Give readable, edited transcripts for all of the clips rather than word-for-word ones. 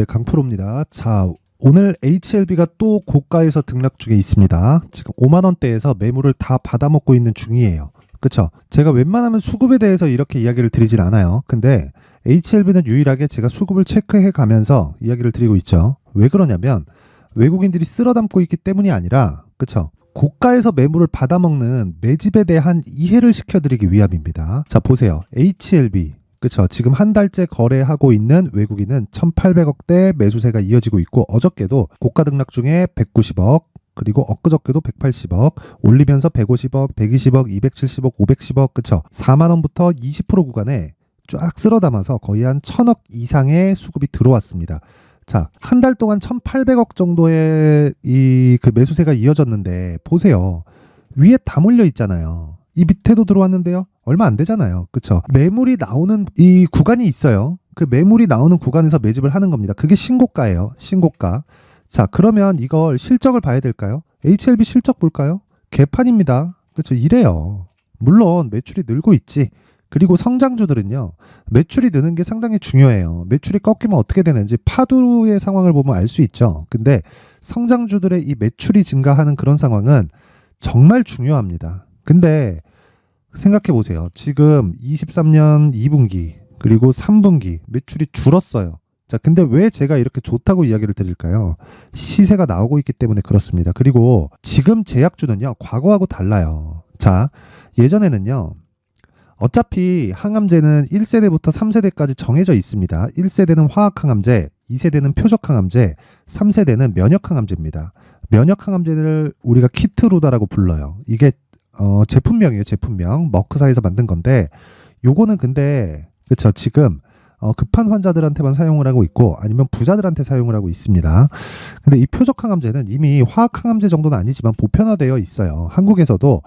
네, 강프로입니다. 자, 오늘 HLB가 또 고가에서 등락 중에 있습니다. 지금 5만 원대에서 매물을 다 받아먹고 있는 중이에요. 그쵸? 제가 웬만하면 수급에 대해서 이렇게 이야기를 드리진 않아요. 근데 HLB는 유일하게 제가 수급을 체크해 가면서 이야기를 드리고 있죠. 왜 그러냐면 외국인들이 쓸어담고 있기 때문이 아니라, 그쵸? 고가에서 매물을 받아먹는 매집에 대한 이해를 시켜드리기 위함입니다. 자, 보세요. HLB. 그쵸. 지금 한 달째 거래하고 있는 외국인은 1,800억대 매수세가 이어지고 있고, 어저께도 고가 등락 중에 190억, 그리고 엊그저께도 180억, 올리면서 150억, 120억, 270억, 510억, 그쵸. 4만원부터 20% 구간에 쫙 쓸어담아서 거의 한 1,000억 이상의 수급이 들어왔습니다. 자, 한 달 동안 1,800억 정도의 그 매수세가 이어졌는데, 보세요. 위에 다 몰려 있잖아요. 이 밑에도 들어왔는데요. 얼마 안 되잖아요. 그쵸? 매물이 나오는 이 구간이 있어요. 그 매물이 나오는 구간에서 매집을 하는 겁니다. 그게 신고가예요. 신고가. 자, 그러면 이걸 실적을 봐야 될까요? HLB 실적 볼까요? 개판입니다. 그쵸? 이래요. 물론 매출이 늘고 있지. 그리고 성장주들은요, 매출이 느는 게 상당히 중요해요. 매출이 꺾이면 어떻게 되는지 파도의 상황을 보면 알 수 있죠. 근데 성장주들의 이 매출이 증가하는 그런 상황은 정말 중요합니다. 근데 생각해 보세요. 지금 23년 2분기 그리고 3분기 매출이 줄었어요. 자, 근데 왜 제가 이렇게 좋다고 이야기를 드릴까요? 시세가 나오고 있기 때문에 그렇습니다. 그리고 지금 제약주는요, 과거하고 달라요. 자, 예전에는요, 어차피 항암제는 1세대부터 3세대까지 정해져 있습니다. 1세대는 화학항암제, 2세대는 표적항암제, 3세대는 면역항암제입니다. 면역항암제를 우리가 키트루다라고 불러요. 이게 제품명이에요. 제품명. 머크사에서 만든 건데, 요거는 근데 그쵸, 지금 급한 환자들한테만 사용을 하고 있고, 아니면 부자들한테 사용을 하고 있습니다. 근데 이 표적항암제는 이미 화학항암제 정도는 아니지만 보편화되어 있어요. 한국에서도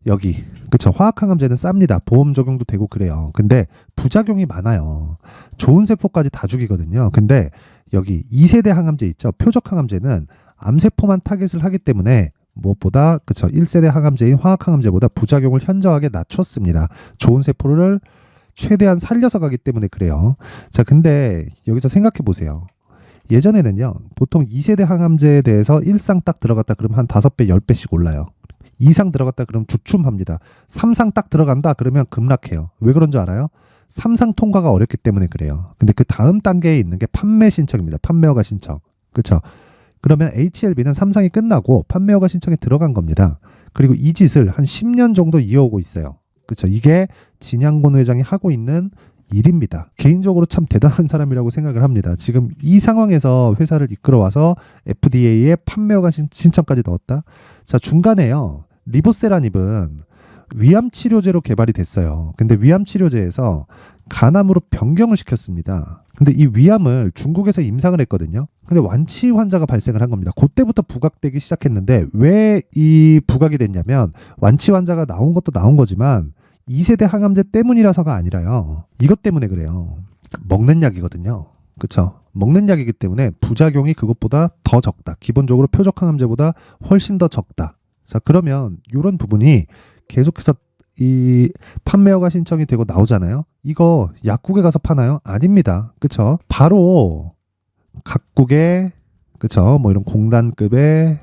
여기, 그쵸, 화학항암제는 쌉니다. 보험 적용도 되고 그래요. 근데 부작용이 많아요. 좋은 세포까지 다 죽이거든요. 근데 여기 2세대 항암제 있죠. 표적항암제는 암세포만 타겟을 하기 때문에 무엇보다, 그쵸, 1세대 항암제인 화학항암제보다 부작용을 현저하게 낮췄습니다. 좋은 세포를 최대한 살려서 가기 때문에 그래요. 자, 근데 여기서 생각해 보세요. 예전에는요, 보통 2세대 항암제에 대해서 1상 딱 들어갔다 그러면 한 5배, 10배씩 올라요. 2상 들어갔다 그러면 주춤합니다. 3상 딱 들어간다 그러면 급락해요. 왜 그런 줄 알아요? 3상 통과가 어렵기 때문에 그래요. 근데 그 다음 단계에 있는 게 판매 신청입니다. 판매 허가 신청. 그쵸? 그러면 HLB는 3상이 끝나고 판매 허가 신청에 들어간 겁니다. 그리고 이 짓을 한 10년 정도 이어오고 있어요. 그쵸? 이게 진양곤 회장이 하고 있는 일입니다. 개인적으로 참 대단한 사람이라고 생각을 합니다. 지금 이 상황에서 회사를 이끌어와서 FDA에 판매 허가 신청까지 넣었다. 자, 중간에요, 리보세라닙은 위암 치료제로 개발이 됐어요. 근데 위암 치료제에서 간암으로 변경을 시켰습니다. 근데 이 위암을 중국에서 임상을 했거든요. 근데 완치 환자가 발생을 한 겁니다. 그때부터 부각되기 시작했는데, 왜 이 부각이 됐냐면, 완치 환자가 나온 것도 나온 거지만 2세대 항암제 때문이라서가 아니라요, 이것 때문에 그래요. 먹는 약이거든요. 그쵸? 먹는 약이기 때문에 부작용이 그것보다 더 적다. 기본적으로 표적항암제보다 훨씬 더 적다. 자, 그러면 이런 부분이 계속해서 이 판매 허가 신청이 되고 나오잖아요. 이거 약국에 가서 파나요? 아닙니다. 그쵸? 바로 각국에, 그쵸, 뭐 이런 공단급의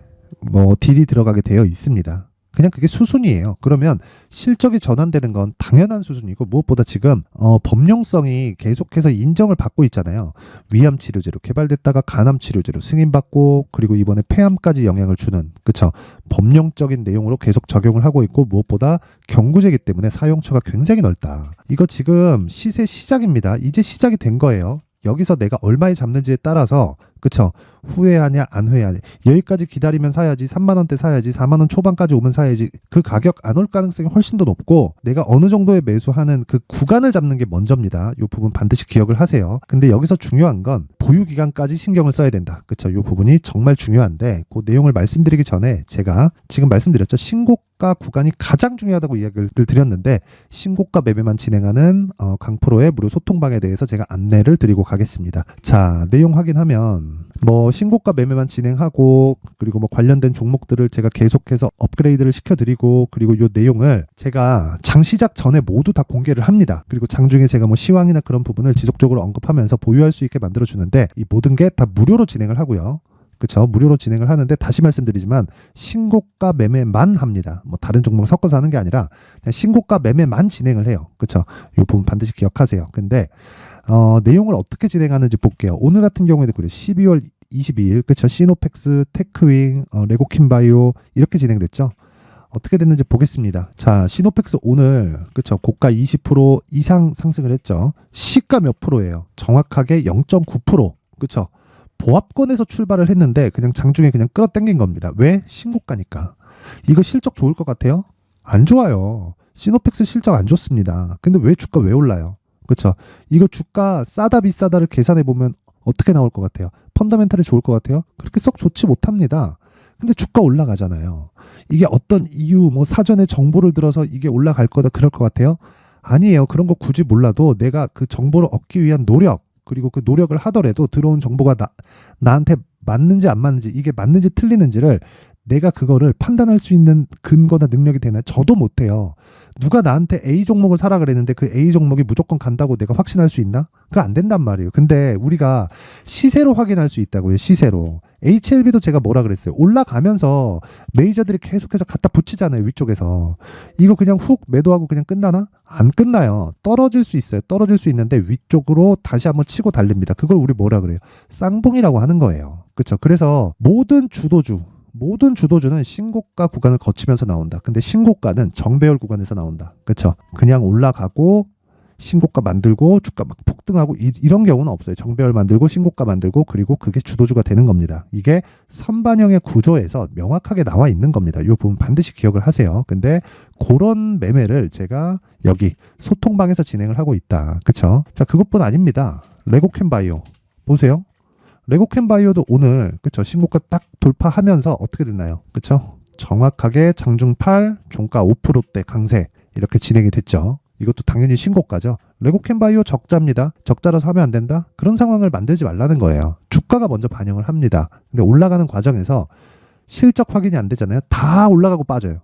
뭐 딜이 들어가게 되어 있습니다. 그냥 그게 수순이에요. 그러면 실적이 전환되는 건 당연한 수순이고, 무엇보다 지금 범용성이 계속해서 인정을 받고 있잖아요. 위암 치료제로 개발됐다가 간암 치료제로 승인받고, 그리고 이번에 폐암까지 영향을 주는, 그쵸, 범용적인 내용으로 계속 적용을 하고 있고, 무엇보다 경구제이기 때문에 사용처가 굉장히 넓다. 이거 지금 시세 시작입니다. 이제 시작이 된 거예요. 여기서 내가 얼마에 잡는지에 따라서, 그쵸, 후회하냐 안 후회하냐, 여기까지 기다리면 사야지, 3만원대 사야지, 4만원 초반까지 오면 사야지, 그 가격 안 올 가능성이 훨씬 더 높고, 내가 어느 정도에 매수하는 그 구간을 잡는 게 먼저입니다. 이 부분 반드시 기억을 하세요. 근데 여기서 중요한 건 보유기간까지 신경을 써야 된다. 그쵸, 이 부분이 정말 중요한데, 그 내용을 말씀드리기 전에 제가 지금 말씀드렸죠. 신고가 구간이 가장 중요하다고 이야기를 드렸는데, 신고가 매매만 진행하는 강프로의 무료 소통방에 대해서 제가 안내를 드리고 가겠습니다. 자, 내용 확인하면 뭐 신고가 매매만 진행하고 그리고 뭐 관련된 종목들을 제가 계속해서 업그레이드를 시켜드리고 그리고 요 내용을 제가 장 시작 전에 모두 다 공개를 합니다. 그리고 장중에 제가 뭐 시황이나 그런 부분을 지속적으로 언급하면서 보유할 수 있게 만들어주는데 이 모든 게 다 무료로 진행을 하고요. 그쵸? 무료로 진행을 하는데 다시 말씀드리지만 신고가 매매만 합니다. 뭐 다른 종목을 섞어서 하는 게 아니라 그냥 신고가 매매만 진행을 해요. 그쵸? 이 부분 반드시 기억하세요. 근데 내용을 어떻게 진행하는지 볼게요. 오늘 같은 경우에는 그래요. 12월 22일 그쵸? 시노펙스, 테크윙, 레고킨바이오 이렇게 진행됐죠. 어떻게 됐는지 보겠습니다. 자, 시노펙스 오늘 그쵸? 고가 20% 이상 상승을 했죠. 시가 몇 프로예요? 정확하게 0.9%. 그쵸? 보합권에서 출발을 했는데 그냥 장중에 그냥 끌어당긴 겁니다. 왜? 신고가니까. 이거 실적 좋을 것 같아요? 안 좋아요. 시노펙스 실적 안 좋습니다. 근데 왜 주가 왜 올라요? 그렇죠? 이거 주가 싸다 비싸다를 계산해 보면 어떻게 나올 것 같아요? 펀더멘탈이 좋을 것 같아요? 그렇게 썩 좋지 못합니다. 근데 주가 올라가잖아요. 이게 어떤 이유 뭐 사전에 정보를 들어서 이게 올라갈 거다 그럴 것 같아요? 아니에요. 그런 거 굳이 몰라도 내가 그 정보를 얻기 위한 노력 그리고 그 노력을 하더라도 들어온 정보가 나한테 맞는지 안 맞는지 이게 맞는지 틀리는지를 내가 그거를 판단할 수 있는 근거나 능력이 되나요? 저도 못해요. 누가 나한테 A 종목을 사라 그랬는데 그 A 종목이 무조건 간다고 내가 확신할 수 있나? 그거 안 된단 말이에요. 근데 우리가 시세로 확인할 수 있다고요. 시세로. HLB도 제가 뭐라 그랬어요. 올라가면서 메이저들이 계속해서 갖다 붙이잖아요. 위쪽에서. 이거 그냥 훅 매도하고 그냥 끝나나? 안 끝나요. 떨어질 수 있어요. 떨어질 수 있는데 위쪽으로 다시 한번 치고 달립니다. 그걸 우리 뭐라 그래요? 쌍봉이라고 하는 거예요. 그렇죠? 그래서 모든 주도주는 신고가 구간을 거치면서 나온다. 근데 신고가는 정배열 구간에서 나온다. 그렇죠? 그냥 올라가고 신고가 만들고 주가 막 폭등하고 이런 경우는 없어요. 정배열 만들고 신고가 만들고 그리고 그게 주도주가 되는 겁니다. 이게 선반영의 구조에서 명확하게 나와 있는 겁니다. 이 부분 반드시 기억을 하세요. 근데 그런 매매를 제가 여기 소통방에서 진행을 하고 있다. 그렇죠? 자, 그것뿐 아닙니다. 레고캔바이오 보세요. 레고캔바이오도 오늘 그쵸 신고가 딱 돌파하면서 어떻게 됐나요? 그쵸? 정확하게 장중 8, 종가 5%대 강세 이렇게 진행이 됐죠. 이것도 당연히 신고가죠. 레고캔바이오 적자입니다. 적자라서 하면 안 된다? 그런 상황을 만들지 말라는 거예요. 주가가 먼저 반영을 합니다. 근데 올라가는 과정에서 실적 확인이 안 되잖아요. 다 올라가고 빠져요.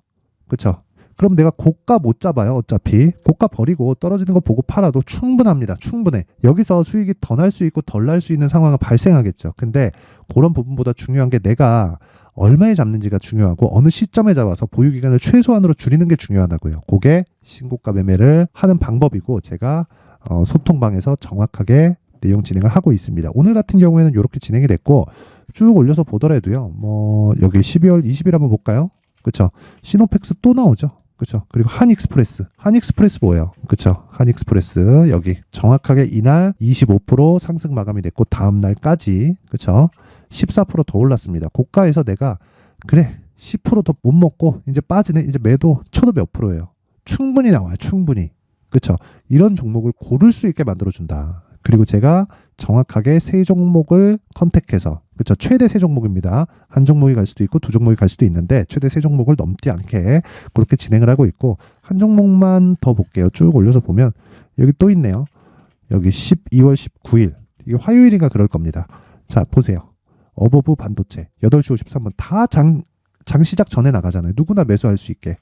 그쵸? 그럼 내가 고가 못 잡아요. 어차피 고가 버리고 떨어지는 거 보고 팔아도 충분합니다. 충분해. 여기서 수익이 더 날 수 있고 덜 날 수 있는 상황은 발생하겠죠. 근데 그런 부분보다 중요한 게 내가 얼마에 잡는지가 중요하고 어느 시점에 잡아서 보유기간을 최소한으로 줄이는 게 중요하다고요. 그게 신고가 매매를 하는 방법이고 제가 소통방에서 정확하게 내용 진행을 하고 있습니다. 오늘 같은 경우에는 이렇게 진행이 됐고 쭉 올려서 보더라도요. 뭐 여기 12월 20일 한번 볼까요? 그렇죠. 시노펙스 또 나오죠. 그렇죠. 그리고 한익스프레스 뭐예요? 그렇죠. 한익스프레스 여기 정확하게 이날 25% 상승 마감이 됐고 다음 날까지 그렇죠. 14%더 올랐습니다. 고가에서 내가 그래 10% 더 못 먹고 이제 빠지네. 이제 매도 쳐도 몇 프로예요? 충분히 나와요. 충분히. 그렇죠. 이런 종목을 고를 수 있게 만들어 준다. 그리고 제가 정확하게 세 종목을 컨택해서 그렇죠. 최대 세 종목입니다. 한 종목이 갈 수도 있고 두 종목이 갈 수도 있는데 최대 세 종목을 넘지 않게 그렇게 진행을 하고 있고 한 종목만 더 볼게요. 쭉 올려서 보면 여기 또 있네요. 여기 12월 19일 이게 화요일인가 그럴 겁니다. 자 보세요. 어버브 반도체 8시 53분 다 장 시작 전에 나가잖아요. 누구나 매수할 수 있게.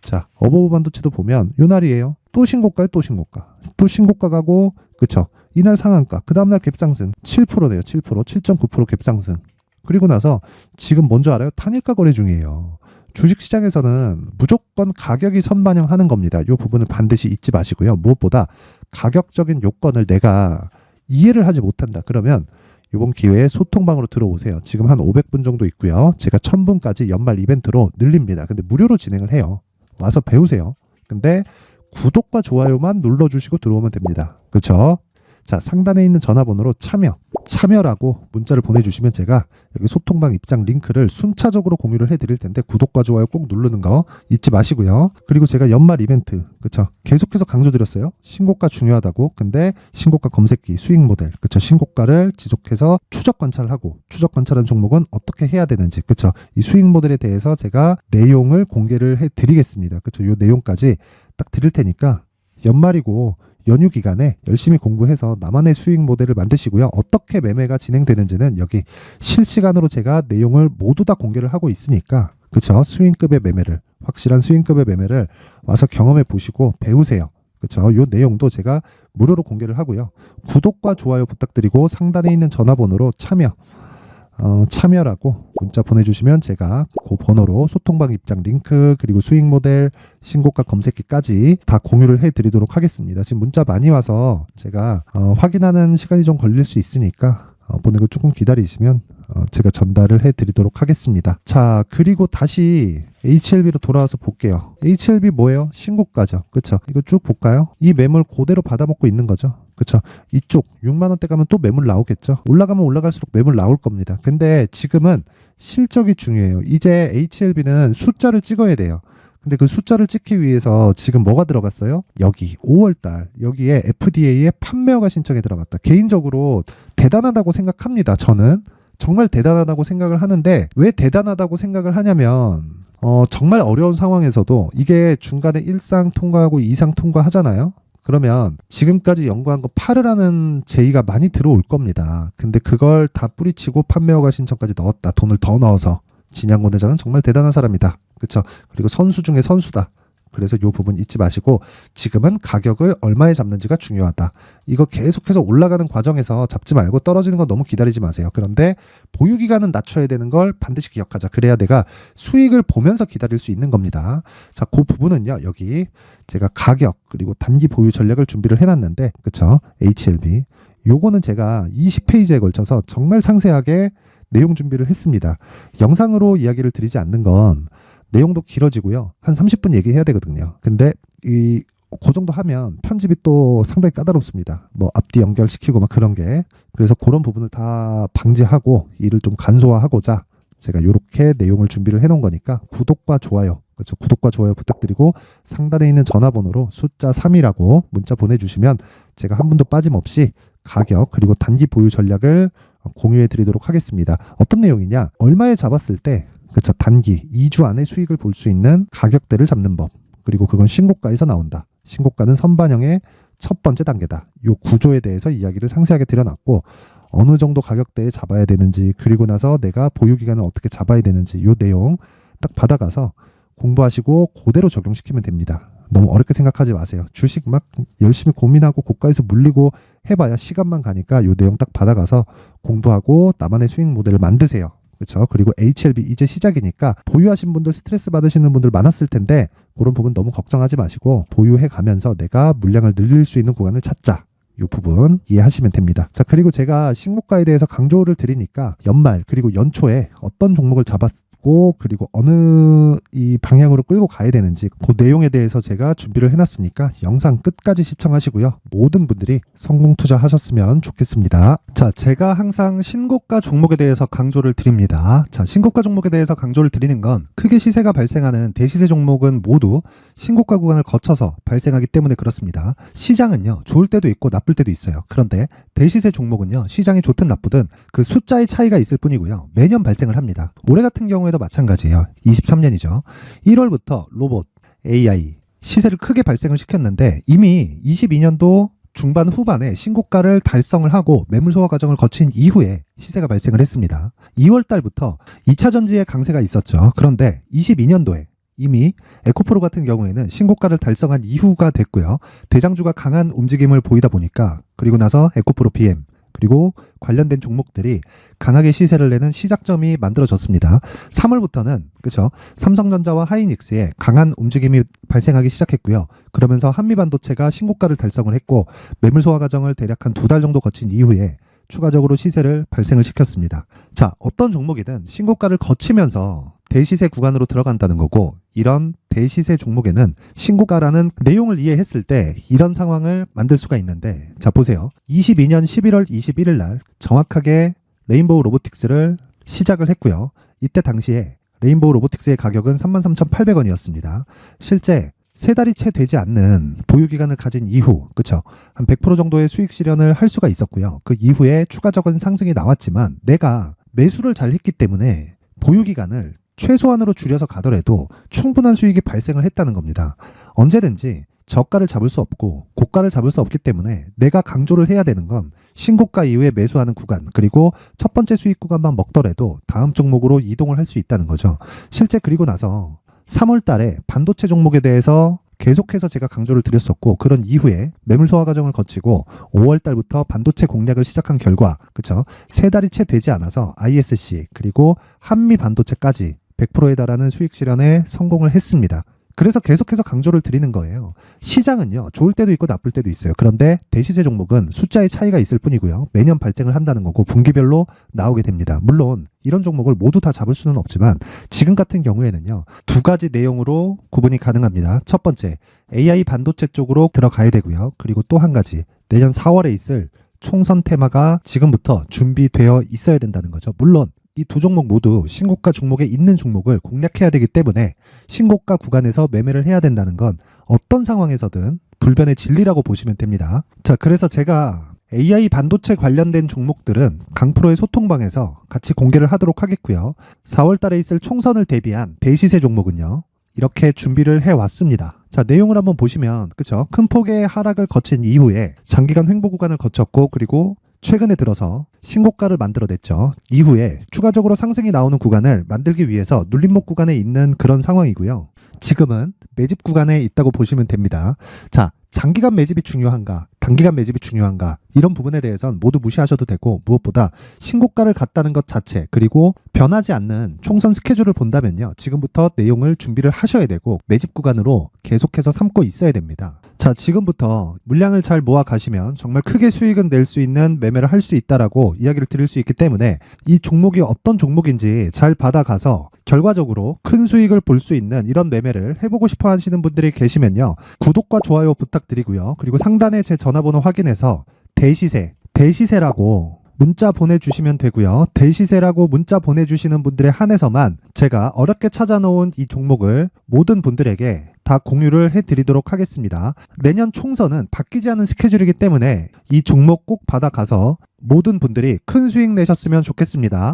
자 어버브 반도체도 보면 요 날이에요. 또 신고가요. 또 신고가 가고 그쵸. 이날 상한가 그 다음날 갭상승 7%네요. 7.9% 갭상승. 그리고 나서 지금 뭔지 알아요? 단일가 거래 중이에요. 주식시장에서는 무조건 가격이 선반영하는 겁니다. 이 부분을 반드시 잊지 마시고요. 무엇보다 가격적인 요건을 내가 이해를 하지 못한다. 그러면 이번 기회에 소통방으로 들어오세요. 지금 한 500분 정도 있고요. 제가 1000분까지 연말 이벤트로 늘립니다. 근데 무료로 진행을 해요. 와서 배우세요. 근데 구독과 좋아요만 눌러주시고 들어오면 됩니다. 그렇죠? 자, 상단에 있는 전화번호로 참여라고 문자를 보내주시면 제가 여기 소통방 입장 링크를 순차적으로 공유를 해드릴 텐데 구독과 좋아요 꼭 누르는 거 잊지 마시고요. 그리고 제가 연말 이벤트, 그쵸? 계속해서 강조드렸어요. 신고가 중요하다고. 근데 신고가 검색기, 수익 모델, 그쵸? 신고가를 지속해서 추적 관찰하고 추적 관찰한 종목은 어떻게 해야 되는지, 그쵸? 이 수익 모델에 대해서 제가 내용을 공개를 해드리겠습니다. 그쵸? 이 내용까지 딱 드릴 테니까 연말이고 연휴 기간에 열심히 공부해서 나만의 수익 모델을 만드시고요. 어떻게 매매가 진행되는지는 여기 실시간으로 제가 내용을 모두 다 공개를 하고 있으니까, 그쵸? 스윙급의 매매를, 확실한 스윙급의 매매를 와서 경험해 보시고 배우세요. 그쵸? 요 내용도 제가 무료로 공개를 하고요. 구독과 좋아요 부탁드리고 상단에 있는 전화번호로 참여라고 문자 보내주시면 제가 그 번호로 소통방 입장 링크, 그리고 수익 모델, 신고가 검색기까지 다 공유를 해드리도록 하겠습니다. 지금 문자 많이 와서 제가 확인하는 시간이 좀 걸릴 수 있으니까 보내고 조금 기다리시면 제가 전달을 해드리도록 하겠습니다. 자, 그리고 다시 HLB로 돌아와서 볼게요. HLB 뭐예요? 신고가죠. 그쵸? 이거 쭉 볼까요? 이 매물 그대로 받아먹고 있는 거죠. 그쵸? 이쪽 6만원대 가면 또 매물 나오겠죠. 올라가면 올라갈수록 매물 나올 겁니다. 근데 지금은 실적이 중요해요. 이제 HLB는 숫자를 찍어야 돼요. 근데 그 숫자를 찍기 위해서 지금 뭐가 들어갔어요? 여기 5월달 여기에 FDA에 판매허가 신청이 들어갔다. 개인적으로 대단하다고 생각합니다. 저는 정말 대단하다고 생각을 하는데, 왜 대단하다고 생각을 하냐면 정말 어려운 상황에서도 이게 중간에 1상 통과하고 2상 통과하잖아요. 그러면 지금까지 연구한 거 팔으라는 제의가 많이 들어올 겁니다. 근데 그걸 다 뿌리치고 판매허가 신청까지 넣었다. 돈을 더 넣어서. 진양곤 회장은 정말 대단한 사람이다. 그렇죠? 그리고 선수 중에 선수다. 그래서 이 부분 잊지 마시고 지금은 가격을 얼마에 잡는지가 중요하다. 이거 계속해서 올라가는 과정에서 잡지 말고 떨어지는 건 너무 기다리지 마세요. 그런데 보유기간은 낮춰야 되는 걸 반드시 기억하자. 그래야 내가 수익을 보면서 기다릴 수 있는 겁니다. 자, 그 부분은요. 여기 제가 가격 그리고 단기 보유 전략을 준비를 해놨는데, 그쵸? HLB. 요거는 제가 20페이지에 걸쳐서 정말 상세하게 내용 준비를 했습니다. 영상으로 이야기를 드리지 않는 건 내용도 길어지고요. 한 30분 얘기해야 되거든요. 근데 그 정도 하면 편집이 또 상당히 까다롭습니다. 뭐 앞뒤 연결시키고 막 그런 게. 그래서 그런 부분을 다 방지하고 일을 좀 간소화하고자 제가 이렇게 내용을 준비를 해놓은 거니까 구독과 좋아요. 그렇죠. 구독과 좋아요 부탁드리고 상단에 있는 전화번호로 숫자 3이라고 문자 보내주시면 제가 한 분도 빠짐없이 가격 그리고 단기 보유 전략을 공유해 드리도록 하겠습니다. 어떤 내용이냐? 얼마에 잡았을 때, 그렇죠, 단기 2주 안에 수익을 볼 수 있는 가격대를 잡는 법. 그리고 그건 신고가에서 나온다. 신고가는 선반영의 첫 번째 단계다. 이 구조에 대해서 이야기를 상세하게 드려놨고, 어느 정도 가격대에 잡아야 되는지, 그리고 나서 내가 보유 기간을 어떻게 잡아야 되는지 이 내용 딱 받아가서 공부하시고 그대로 적용시키면 됩니다. 너무 어렵게 생각하지 마세요. 주식 막 열심히 고민하고 고가에서 물리고 해봐야 시간만 가니까 이 내용 딱 받아가서 공부하고 나만의 수익 모델을 만드세요. 그렇죠? 그리고 HLB 이제 시작이니까 보유하신 분들, 스트레스 받으시는 분들 많았을 텐데 그런 부분 너무 걱정하지 마시고 보유해 가면서 내가 물량을 늘릴 수 있는 구간을 찾자. 이 부분 이해하시면 됩니다. 자, 그리고 제가 신고가에 대해서 강조를 드리니까 연말 그리고 연초에 어떤 종목을 잡았고 그리고 어느 이 방향으로 끌고 가야 되는지 그 내용에 대해서 제가 준비를 해놨으니까 영상 끝까지 시청하시고요. 모든 분들이 성공 투자하셨으면 좋겠습니다. 자, 제가 항상 신고가 종목에 대해서 강조를 드립니다. 자, 신고가 종목에 대해서 강조를 드리는 건 크게 시세가 발생하는 대시세 종목은 모두 신고가 구간을 거쳐서 발생하기 때문에 그렇습니다. 시장은요, 좋을 때도 있고 나쁠 때도 있어요. 그런데 대시세 종목은요, 시장이 좋든 나쁘든 그 숫자의 차이가 있을 뿐이고요. 매년 발생을 합니다. 올해 같은 경우에도 마찬가지예요. 23년이죠. 1월부터 로봇, AI 시세를 크게 발생을 시켰는데 이미 22년도 중반 후반에 신고가를 달성을 하고 매물 소화 과정을 거친 이후에 시세가 발생을 했습니다. 2월 달부터 2차 전지의 강세가 있었죠. 그런데 22년도에 이미 에코프로 같은 경우에는 신고가를 달성한 이후가 됐고요. 대장주가 강한 움직임을 보이다 보니까 그리고 나서 에코프로 PM 그리고 관련된 종목들이 강하게 시세를 내는 시작점이 만들어졌습니다. 3월부터는 그렇죠. 삼성전자와 하이닉스에 강한 움직임이 발생하기 시작했고요. 그러면서 한미반도체가 신고가를 달성을 했고 매물 소화 과정을 대략 한 2달 정도 거친 이후에 추가적으로 시세를 발생을 시켰습니다. 자, 어떤 종목이든 신고가를 거치면서 대시세 구간으로 들어간다는 거고 이런 대시세 종목에는 신고가라는 내용을 이해했을 때 이런 상황을 만들 수가 있는데 자, 보세요. 22년 11월 21일 날 정확하게 레인보우 로보틱스를 시작을 했고요. 이때 당시에 레인보우 로보틱스의 가격은 33,800원이었습니다. 실제 3달이 채 되지 않는 보유기간을 가진 이후, 그쵸? 한 100% 정도의 수익 실현을 할 수가 있었고요. 그 이후에 추가적인 상승이 나왔지만 내가 매수를 잘 했기 때문에 보유기간을 최소한으로 줄여서 가더라도 충분한 수익이 발생을 했다는 겁니다. 언제든지 저가를 잡을 수 없고 고가를 잡을 수 없기 때문에 내가 강조를 해야 되는 건 신고가 이후에 매수하는 구간, 그리고 첫 번째 수익 구간만 먹더라도 다음 종목으로 이동을 할 수 있다는 거죠. 실제 그리고 나서 3월 달에 반도체 종목에 대해서 계속해서 제가 강조를 드렸었고, 그런 이후에 매물 소화 과정을 거치고 5월 달부터 반도체 공략을 시작한 결과, 그쵸? 3달이 채 되지 않아서 ISC 그리고 한미 반도체까지 100%에 달하는 수익 실현에 성공을 했습니다. 그래서 계속해서 강조를 드리는 거예요. 시장은요, 좋을 때도 있고 나쁠 때도 있어요. 그런데 대시세 종목은 숫자의 차이가 있을 뿐이고요. 매년 발생을 한다는 거고 분기별로 나오게 됩니다. 물론 이런 종목을 모두 다 잡을 수는 없지만 지금 같은 경우에는요, 두 가지 내용으로 구분이 가능합니다. 첫 번째, AI 반도체 쪽으로 들어가야 되고요. 그리고 또 한 가지, 내년 4월에 있을 총선 테마가 지금부터 준비되어 있어야 된다는 거죠. 물론 이 두 종목 모두 신고가 종목에 있는 종목을 공략해야 되기 때문에 신고가 구간에서 매매를 해야 된다는 건 어떤 상황에서든 불변의 진리라고 보시면 됩니다. 자, 그래서 제가 AI 반도체 관련된 종목들은 강프로의 소통방에서 같이 공개를 하도록 하겠고요. 4월 달에 있을 총선을 대비한 대시세 종목은요, 이렇게 준비를 해왔습니다. 자, 내용을 한번 보시면, 그쵸? 큰 폭의 하락을 거친 이후에 장기간 횡보 구간을 거쳤고, 그리고 최근에 들어서 신고가를 만들어냈죠. 이후에 추가적으로 상승이 나오는 구간을 만들기 위해서 눌림목 구간에 있는 그런 상황이고요. 지금은 매집 구간에 있다고 보시면 됩니다. 자, 장기간 매집이 중요한가, 단기간 매집이 중요한가, 이런 부분에 대해서는 모두 무시하셔도 되고, 무엇보다 신고가를 갔다는 것 자체, 그리고 변하지 않는 총선 스케줄을 본다면요, 지금부터 내용을 준비를 하셔야 되고 매집 구간으로 계속해서 삼고 있어야 됩니다. 자, 지금부터 물량을 잘 모아 가시면 정말 크게 수익은 낼 수 있는 매매를 할 수 있다라고 이야기를 드릴 수 있기 때문에 이 종목이 어떤 종목인지 잘 받아가서 결과적으로 큰 수익을 볼 수 있는 이런 매매를 해보고 싶어 하시는 분들이 계시면요, 구독과 좋아요 부탁드리고요. 그리고 상단에 제 전화번호 확인해서 대시세라고 문자 보내주시면 되고요. 대시세라고 문자 보내주시는 분들에 한해서만 제가 어렵게 찾아놓은 이 종목을 모든 분들에게 다 공유를 해드리도록 하겠습니다. 내년 총선은 바뀌지 않은 스케줄이기 때문에 이 종목 꼭 받아가서 모든 분들이 큰 수익 내셨으면 좋겠습니다.